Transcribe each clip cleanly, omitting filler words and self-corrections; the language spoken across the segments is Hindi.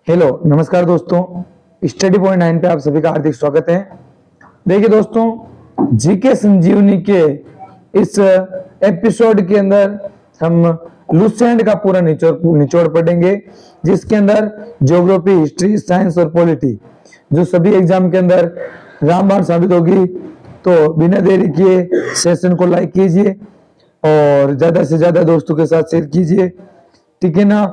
हेलो नमस्कार दोस्तों, स्टडी पॉइंट 9 पे आप सभी का हार्दिक स्वागत है। देखिए दोस्तों, जीके संजीवनी के इस एपिसोड के अंदर हम लुसेंट का पूरा निचोड़ पढ़ेंगे, जिसके अंदर ज्योग्राफी, हिस्ट्री, साइंस और पॉलिटी जो सभी एग्जाम के अंदर रामबाण साबित होगी। तो बिना देरी किए सेशन को लाइक कीजिए और ज्यादा से ज्यादा दोस्तों के साथ शेयर कीजिए, ठीक है ना।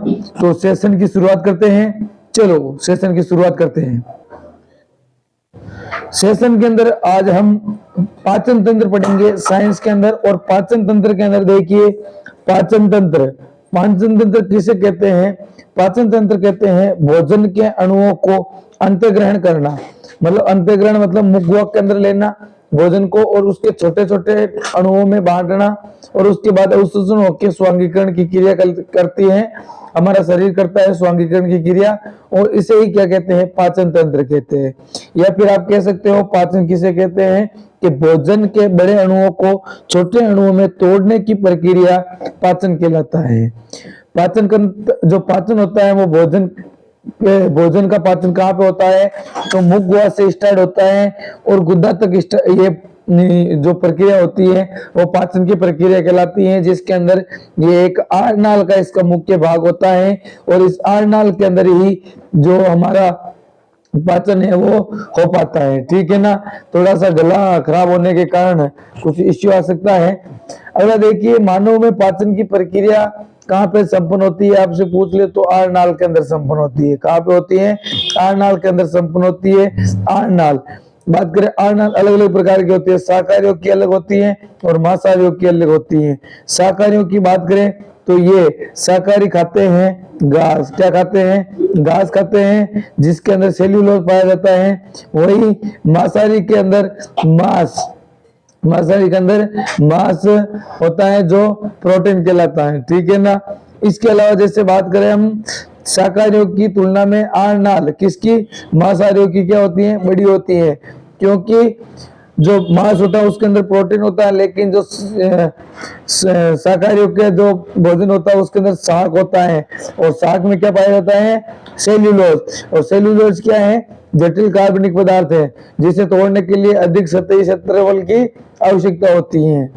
तो सेशन की शुरुआत करते हैं। चलो सेशन की शुरुआत करते हैं। सेशन के अंदर आज हम पाचन तंत्र पढ़ेंगे साइंस के अंदर। और पाचन तंत्र के अंदर देखिए, पाचन तंत्र किसे कहते हैं? पाचन तंत्र कहते हैं भोजन के अणुओं को अंतर्ग्रहण करना। मतलब अंतर्ग्रहण मतलब मुख के अंदर लेना भोजन को और उसके छोटे छोटे अणुओं में बांटना, और उसके बाद अवशोषण होकर स्वांगीकरण की क्रिया करती है। हमारा शरीर करता है स्वांगीकरण की क्रिया, और इसे ही क्या कहते हैं? पाचन तंत्र कहते हैं। या फिर आप कह सकते हो पाचन किसे कहते हैं कि भोजन के बड़े अणुओं को छोटे अणुओं में तोड़ने की प्रक्रिया पाचन कहलाता है। पाचन जो पाचन होता है वो भोजन का पाचन कहाँ पे होता है? तो मुख गुहा से स्टार्ट होता है और गुदा तक ये जो प्रक्रिया होती है वो पाचन की प्रक्रिया कहलाती है, जिसके अंदर ये एक आरनाल का इसका मुख्य भाग होता है। और इस आरनाल के अंदर ही जो हमारा पाचन है वो हो पाता है, ठीक है ना। थोड़ा सा गला खराब होने के कारण कुछ इश्यू आ सकता है। अगला देखिए, मानव में पाचन की प्रक्रिया कहाँ पे संपन्न होती है? आपसे पूछ ले तो आरनाल के अंदर संपन्न होती है। कहाँ पे होती है? आरनाल के अंदर संपन्न होती है। आरनाल बात करें, आरनाल अलग अलग प्रकार की होती है। शाकाहारियों की अलग होती है और मांसाहारियों की अलग होती है। शाकाहारियों की बात करें तो ये शाकाहारी खाते हैं घास। क्या खाते हैं? घास खाते हैं, जिसके अंदर सेल्यूलोज पाया जाता है। वही मांसाहारी के अंदर मांसाहारी के अंदर मांस होता है जो प्रोटीन कहलाता है, ठीक है ना। इसके अलावा जैसे बात करें हम शाकाहारियों की तुलना में आरनाल किसकी? मांसाहारियों की क्या होती है? बड़ी होती है, क्योंकि जो मांस होता है उसके अंदर प्रोटीन होता है, लेकिन जो शाकाहारियों के जो भोजन होता है उसके अंदर शाक होता है। और शाक में क्या पाया जाता है? सेल्यूलोज। और सेल्यूलोज क्या है? जटिल कार्बनिक पदार्थ है, जिसे तोड़ने के लिए अधिक सतही क्षेत्रफल की आवश्यकता होती है।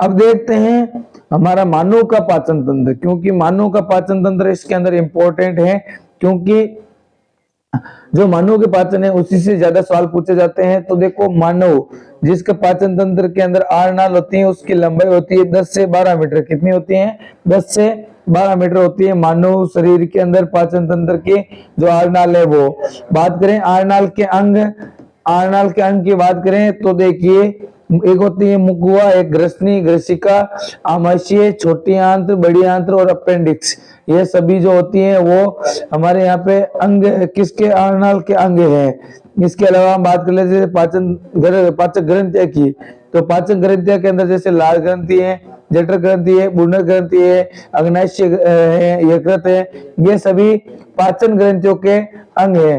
अब देखते हैं हमारा मानव का पाचन तंत्र, क्योंकि मानव का पाचन तंत्र इसके अंदर इंपॉर्टेंट है, क्योंकि जो मानव के पाचन है उसी से ज्यादा सवाल पूछे जाते हैं। तो देखो, मानव जिसके पाचन तंत्र के अंदर आरनाल होती है उसकी लंबाई होती है 10 से 12 मीटर। कितनी होती है? 10 से 12 मीटर होती है मानव शरीर के अंदर पाचन तंत्र की जो आरनाल है वो। बात करें आरनाल के अंग की बात करें तो देखिए, एक होती है मुख गुहा, एक ग्रसनी, ग्रसिका, आमाशय, छोटी आंत्र, बड़ी आंत्र और अपेंडिक्स। ये सभी जो होती हैं वो हमारे यहाँ पे अंग किसके? आरनाल के अंग हैं। इसके अलावा हम बात कर लेते हैं पाचक ग्रंथियां की। तो पाचक ग्रंथियां के अंदर जैसे लाल ग्रंथि है, जठर ग्रंथि है, बुनर ग्रंथि है, अग्नाशय है, यकृत है, ये सभी पाचन ग्रंथियों के अंग है।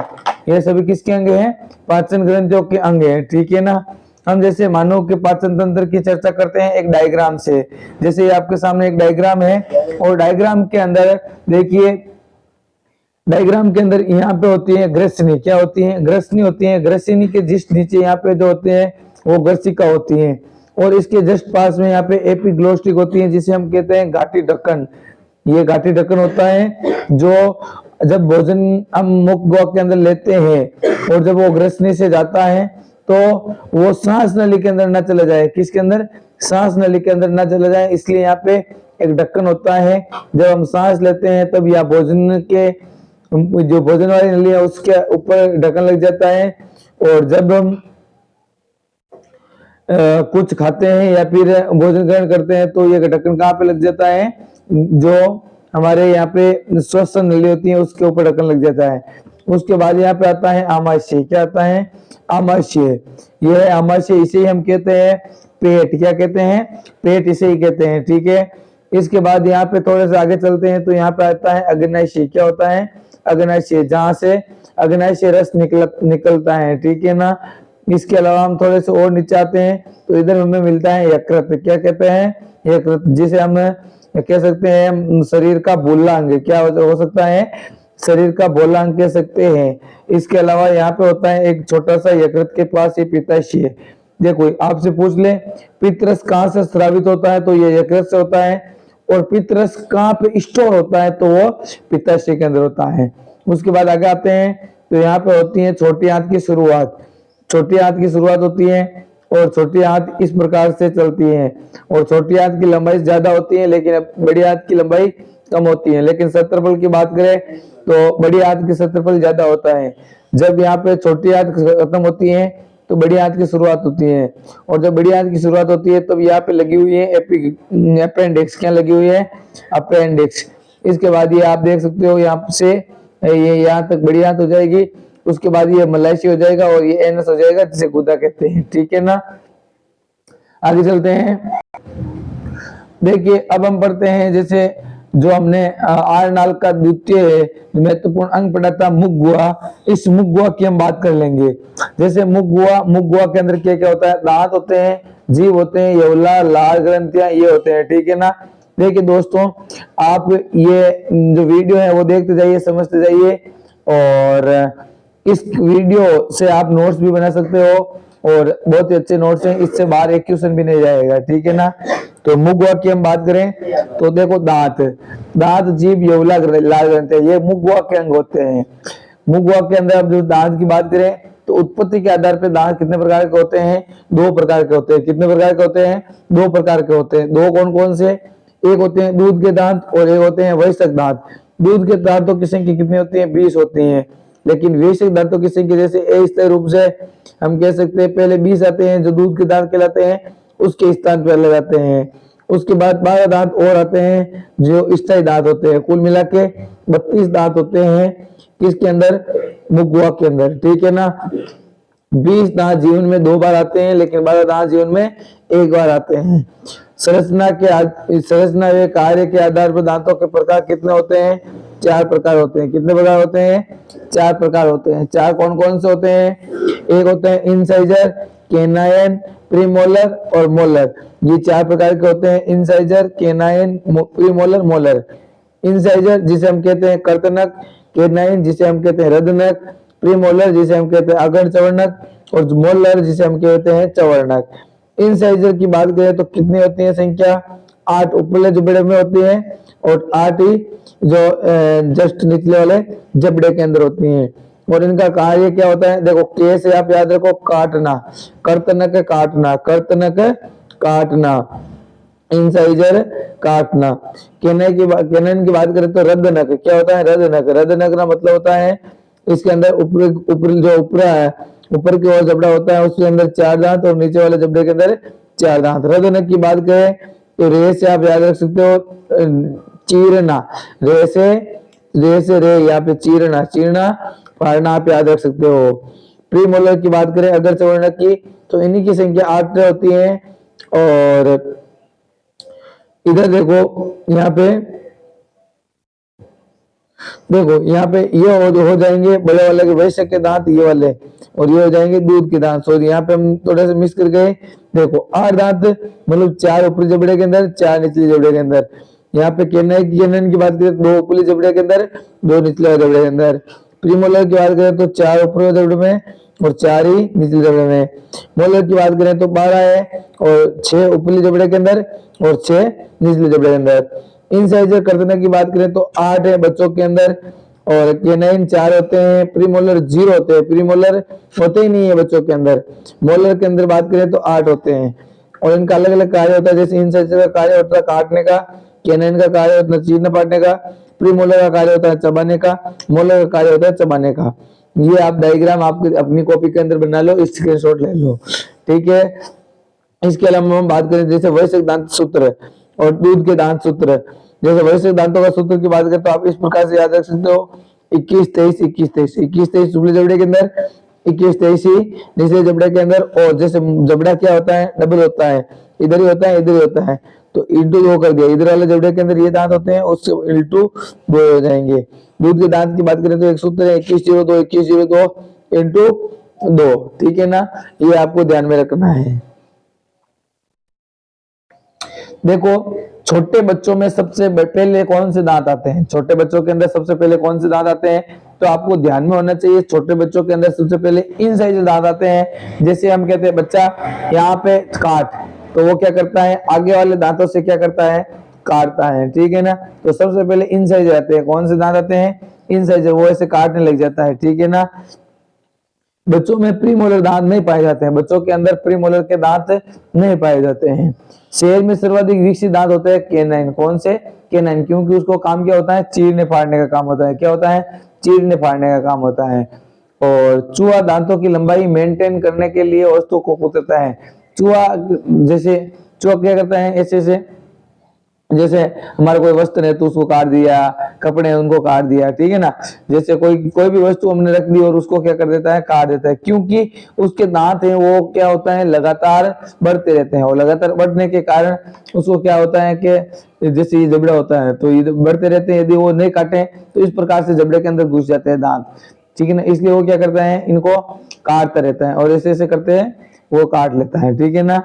ये सभी किसके अंग हैं? पाचन ग्रंथियों के अंग है, ठीक है ना। हम जैसे मानव के पाचन तंत्र की चर्चा करते हैं एक डायग्राम से। जैसे ये आपके सामने एक डायग्राम है, और डायग्राम के अंदर देखिए, डायग्राम के अंदर यहाँ पे होती है ग्रसनी। क्या होती है? ग्रसनी होती है। ग्रसनी के जस्ट नीचे यहाँ पे जो होते हैं वो ग्रसिका होती है, और इसके जस्ट पास में यहाँ पे एपिग्लोस्टिक होती है, जिसे हम कहते हैं घाटी ढक्कन। ये घाटी ढक्कन होता है जो जब भोजन हम मुख गुहा के अंदर लेते हैं और जब वो ग्रसनी से जाता है तो वो सांस नली के अंदर ना चला जाए। किसके अंदर? सांस नली के अंदर ना चला जाए, इसलिए यहाँ पे एक ढक्कन होता है। जब हम सांस लेते हैं तब या भोजन के जो भोजन वाली नली है उसके ऊपर ढक्कन लग जाता है, और जब हम कुछ खाते हैं या फिर भोजन ग्रहण करते हैं तो ये ढक्कन कहाँ पे लग जाता है? जो हमारे यहाँ पे श्वसन नली होती है उसके ऊपर ढक्कन लग जाता है। उसके बाद यहाँ पे आता है आमाशय। क्या आता है? आमाशय। यह है आमाशय, इसे हम कहते हैं पेट। क्या कहते हैं? पेट इसे ही कहते हैं, ठीक है। इसके बाद यहाँ पे थोड़े से आगे चलते हैं तो यहाँ पे आता है अग्नाशय। क्या होता है? अग्नाशय, जहां से अग्नाशय रस निकलता है, ठीक है ना। इसके अलावा हम थोड़े से और नीचे आते हैं तो इधर हमें मिलता है यकृत। क्या कहते हैं? यकृत, जिसे हम या कह सकते हैं शरीर का बोला अंग। क्या हो सकता है? शरीर का बोला अंग कह सकते हैं। इसके अलावा यहाँ पे होता है एक छोटा सा यकृत के पास ये पित्ताशय। देखो आपसे पूछ ले पित्तरस कहाँ से स्रावित होता है, तो ये यकृत से होता है। और पित्तरस कहाँ पे स्टोर होता है, तो वो पित्ताशय के अंदर होता है। उसके बाद आगे आते हैं तो यहाँ पे होती है छोटी आंत की शुरुआत। छोटी आंत की शुरुआत होती है और छोटी आंत इस प्रकार से चलती है और छोटी आंत की लंबाई ज्यादा होती है लेकिन बड़ी आंत की लंबाई कम होती है। लेकिन क्षेत्रफल की बात करें तो बड़ी आंत की क्षेत्रफल ज्यादा होता है। जब यहाँ पे छोटी आंत खत्म होती है तो बड़ी आंत की शुरुआत होती है और जब बड़ी आंत की शुरुआत होती है तब यहाँ पे लगी हुई है अपेंडिक्स। क्या लगी हुई है? अपेंडिक्स। इसके बाद ये आप देख सकते हो यहाँ से ये यहाँ तक बड़ी आंत हो जाएगी। उसके बाद ये मलाइशी हो जाएगा और ये एनस हो जाएगा जिसे गुदा कहते हैं। ठीक है ना, आगे चलते हैं। देखिए अब हम पढ़ते हैं जैसे जो हमने आरनाल का द्वितीय महत्वपूर्ण अंग पढ़ा था मुख गुहा। इस मुख गुहा की हम बात कर लेंगे। जैसे मुख गुहा के अंदर क्या क्या होता है? दांत होते हैं, जीभ होते हैं, यौला, लार ग्रंथियां ये होते हैं। ठीक है ना। देखिए दोस्तों आप ये जो वीडियो है वो देखते जाइए, समझते जाइए और इस वीडियो से आप नोट्स भी बना सकते हो और बहुत ही अच्छे नोट्स हैं, इससे बाहर एक क्वेश्चन भी नहीं जाएगा। ठीक है ना। तो मुख गुहा की हम बात करें तो देखो दांत, जीभ, यौला, लार ग्रंथियां ये मुख गुहा के अंग होते हैं। मुख गुहा के अंदर अब जो दांत की बात करें तो उत्पत्ति के आधार पर दांत कितने प्रकार के होते हैं? 2 प्रकार के होते हैं। कितने प्रकार के होते हैं? 2 प्रकार के होते हैं। 2 कौन कौन से? एक होते हैं दूध के दांत और एक होते हैं वयस्क दांत। दूध के दांतों की संख्या कितनी होती है? 20 होती है। लेकिन वयस्क दांतों की संख्या जैसे अस्थायी रूप से हम कह सकते हैं पहले 20 आते हैं जो दूध के दांत कहलाते हैं, उसके स्थान पर लग जाते हैं। उसके बाद 12 दांत और आते हैं जो स्थायी दांत होते हैं। कुल मिला के 32 दांत होते हैं किसके अंदर? मुख गुहा के अंदर। ठीक है ना। 20 दांत जीवन में 2 बार आते हैं लेकिन 12 दांत जीवन में 1 बार आते हैं। संरचना व कार्य के आधार पर दांतों के प्रकार कितने होते हैं? 4 प्रकार होते हैं। कितने प्रकार होते हैं? 4 प्रकार होते हैं। 4 कौन कौन से होते हैं? एक होते हैं इंसाइजर, केनाइन, प्रीमोलर और मोलर। ये 4 प्रकार के होते हैं। Incisor, canine, premolar, molar. Incisor जिसे हम कहते हैं कर्तनक, केनाइन जिसे हम कहते हैं रदनक, प्रीमोलर जिसे हम कहते हैं अग्र चवर्णक और मोलर जिसे हम कहते हैं चवर्णक। इंसाइजर की बात करें तो कितनी होती है संख्या? 8 ऊपरले जबड़े में होती है और 8 ही जो जस्ट निचले वाले जबड़े के अंदर होती हैं। और इनका कार्य क्या होता है? देखो के से आप याद रखो काटना, कर्तनक काटना, कर्तनक काटना, इंसाइजर काटना। केनाइन की बात करें तो रदनक। क्या होता है? रदनक का मतलब होता है इसके अंदर ऊपर की ओर जबड़ा होता है उसके अंदर 4 दांत और नीचे वाले जबड़े के अंदर 4 दांत। रदनक की बात करें तो रे से आप याद रख सकते हो चीरना, रे से रे यहाँ पे चीरना फाड़ना आप याद रख सकते हो। प्रीमोलर की बात करें अगर चवर्णक की तो इन्हीं की संख्या 8 होती है। और इधर देखो यहाँ पे ये हो जाएंगे बड़े वाले के वयस्क के दांत ये वाले और ये हो जाएंगे दूध के दांत। सॉरी यहाँ पे हम थोड़ा सा मिस कर गए। देखो 8 दांत मतलब 4 ऊपरी जबड़े के अंदर 4 निचले जबड़े के अंदर। यहाँ पे केनाइन की बात करें 2 ऊपरी जबड़े के अंदर 2 निचले जबड़े के अंदर। प्रीमोलर की बात करें तो 4 ऊपरी जबड़े में और 4 ही निचले जबड़े में। मोलर की बात करें तो 12 है और 6 ऊपरी जबड़े के अंदर और 6 निचले जबड़े के अंदर। इंसाइजर कर्तनक की बात करें तो 8 है बच्चों के अंदर और केनाइन 4 होते हैं। प्रीमोलर 0 होते हैं, प्रीमोलर होते ही नहीं है बच्चों के अंदर। मोलर के अंदर बात करें तो 8 होते हैं और इनका अलग अलग कार्य होता है। जैसे इंसाइजर का कार्य होता है काटने का, केनाइन का कार्य होता है चीरना पाटने का, प्रीमोलर का कार्य होता है चबाने का, मोलर का कार्य होता है चबाने का। ये आप डायग्राम आपकी अपनी कॉपी के अंदर बना लो, स्क्रीनशॉट ले लो। ठीक है। इसके अलावा हम बात करें जैसे वयस्क दांत सूत्र और दूध के दांत सूत्र। जैसे वयस्क दांतों का सूत्र की बात करें तो आप इस प्रकार से याद रख सकते हो 21-23 21-23 21-23 ऊपरी जबड़े के अंदर 21-23 ही निचले जबड़े के अंदर। और जैसे जबड़ा क्या होता है? डबल होता है, इधर ही होता है इधर ही होता है तो इंटू 2 कर दिया। इधर वाले जबड़े के अंदर ये दांत होते हैं उससे इंटू 2 हो जाएंगे। दूध के दांत की बात करें तो एक सूत्र है 21-02 इंटू 2। ठीक है ना, ये आपको ध्यान में रखना है। देखो छोटे बच्चों में सबसे पहले कौन से दांत आते हैं? छोटे बच्चों के अंदर सबसे पहले कौन से दांत आते हैं? तो आपको ध्यान में होना चाहिए, छोटे बच्चों के अंदर सबसे पहले इनसाइजर दांत आते हैं। जैसे हम कहते हैं बच्चा यहाँ पे काट, तो वो क्या करता है, आगे वाले दांतों से क्या करता है, काटता है, ठीक है ना। तो सबसे पहले इनसाइजर आते हैं। कौन से दांत आते हैं? इनसाइजर, वो ऐसे काटने लग जाता है, ठीक है ना। बच्चों में प्रीमोलर दांत नहीं पाए जाते हैं, बच्चों के अंदर प्रीमोलर के दांत नहीं पाए जाते हैं। शेर में सर्वाधिक विकसित दांत होता है कैनाइन। कौन से? कैनाइन, क्योंकि उसको काम क्या होता है, चीरने फाड़ने का काम होता है। क्या होता है? चीरने फाड़ने का काम होता है। और चूहा दांतों की लंबाई मेंटेन करने के लिए वस्तु को कुतरता है। चूहा, जैसे चूहा क्या करता है, ऐसे ऐसे, जैसे हमारा कोई वस्त्र है तो उसको काट दिया, कपड़े हैं उनको काट दिया, ठीक है ना। जैसे कोई भी वस्तु हमने रख दी और उसको क्या कर देता है, काट देता है, क्योंकि उसके दांत हैं वो क्या होता है, लगातार बढ़ते रहते हैं। और लगातार बढ़ने के कारण उसको क्या होता है कि जैसे ये जबड़ा होता है तो ये बढ़ते रहते हैं, यदि वो नहीं काटे तो इस प्रकार से जबड़े के अंदर घुस जाते हैं दांत, ठीक है ना। इसलिए वो क्या करता है, इनको काटता रहता है और ऐसे ऐसे करते हैं वो काट लेता है, ठीक है ना।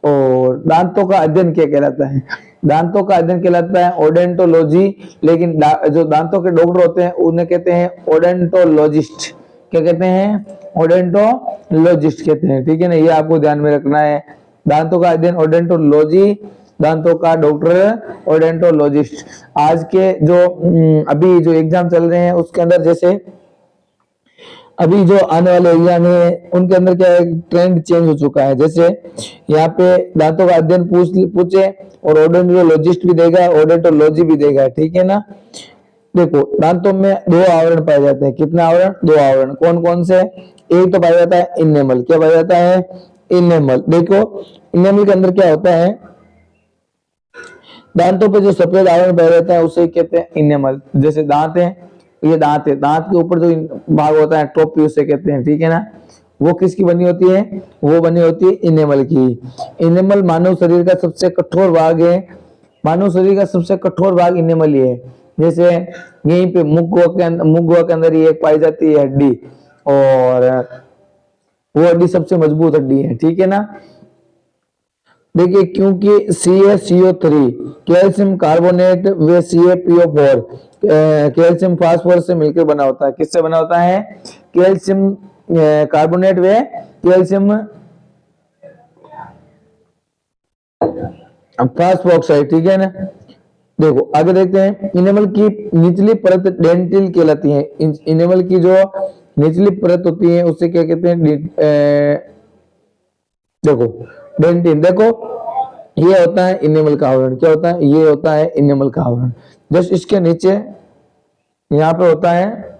और दांतों का अध्ययन क्या कहलाता है? दांतों का अध्ययन कहलाता है ओडेंटोलॉजी। लेकिन जो दांतों के डॉक्टर होते हैं उन्हें कहते हैं ओडेंटोलॉजिस्ट। क्या कहते हैं? ओडेंटोलॉजिस्ट कहते हैं, ठीक है ना। ये आपको ध्यान में रखना है। दांतों का अध्ययन ओडेंटोलॉजी, दांतों का डॉक्टर ओडेंटोलॉजिस्ट। आज के जो अभी जो एग्जाम चल रहे हैं उसके अंदर, जैसे अभी जो आने वाले एग्जाम है उनके अंदर क्या है, ट्रेंड चेंज हो चुका है। जैसे यहाँ पे दांतों का अध्ययन पूछे और ओडोंटोलॉजिस्ट भी देगा, ओडोंटोलॉजी भी देगा, ठीक है ना। देखो दांतों में दो आवरण पाए जाते हैं। कितने आवरण? दो आवरण। कौन कौन से? एक तो पाया जाता है इनेमल। क्या पाया जाता है? इनेमल। देखो इनेमल के अंदर क्या होता है, दांतों पे जो सफेद आवरण पाया जाता है उसे कहते हैं इनेमल। जैसे दांत है, ये दांत है, दांत के ऊपर जो भाग होता है टोपी उसे कहते हैं, ठीक है ना। वो किसकी बनी होती है? वो बनी होती है इनेमल की। इनेमल मानव शरीर का सबसे कठोर भाग है। मानव शरीर का सबसे कठोर भाग इनेमल ही है। जैसे यहीं पे मुख के अंदर ये पाई जाती है हड्डी, और वो हड्डी सबसे मजबूत हड्डी है, ठीक है ना। देखिए क्योंकि CaCO3 कैल्शियम कार्बोनेट व CaPO4 कैल्शियम फास्फोरस से मिलकर बना होता है। किससे बना होता है? कैल्शियम कार्बोनेट व कैल्शियम फास्फोक्साइड, ठीक है ना। देखो आगे देखते हैं, इनेमल की निचली परत डेंटिल कहलाती है। इनेमल की जो निचली परत होती है उसे क्या कहते हैं? देखो डेंटिन। देखो ये होता है इनेमल का आवरण। क्या होता है? ये होता है इनेमल का आवरण। जस्ट इसके नीचे यहाँ पे होता है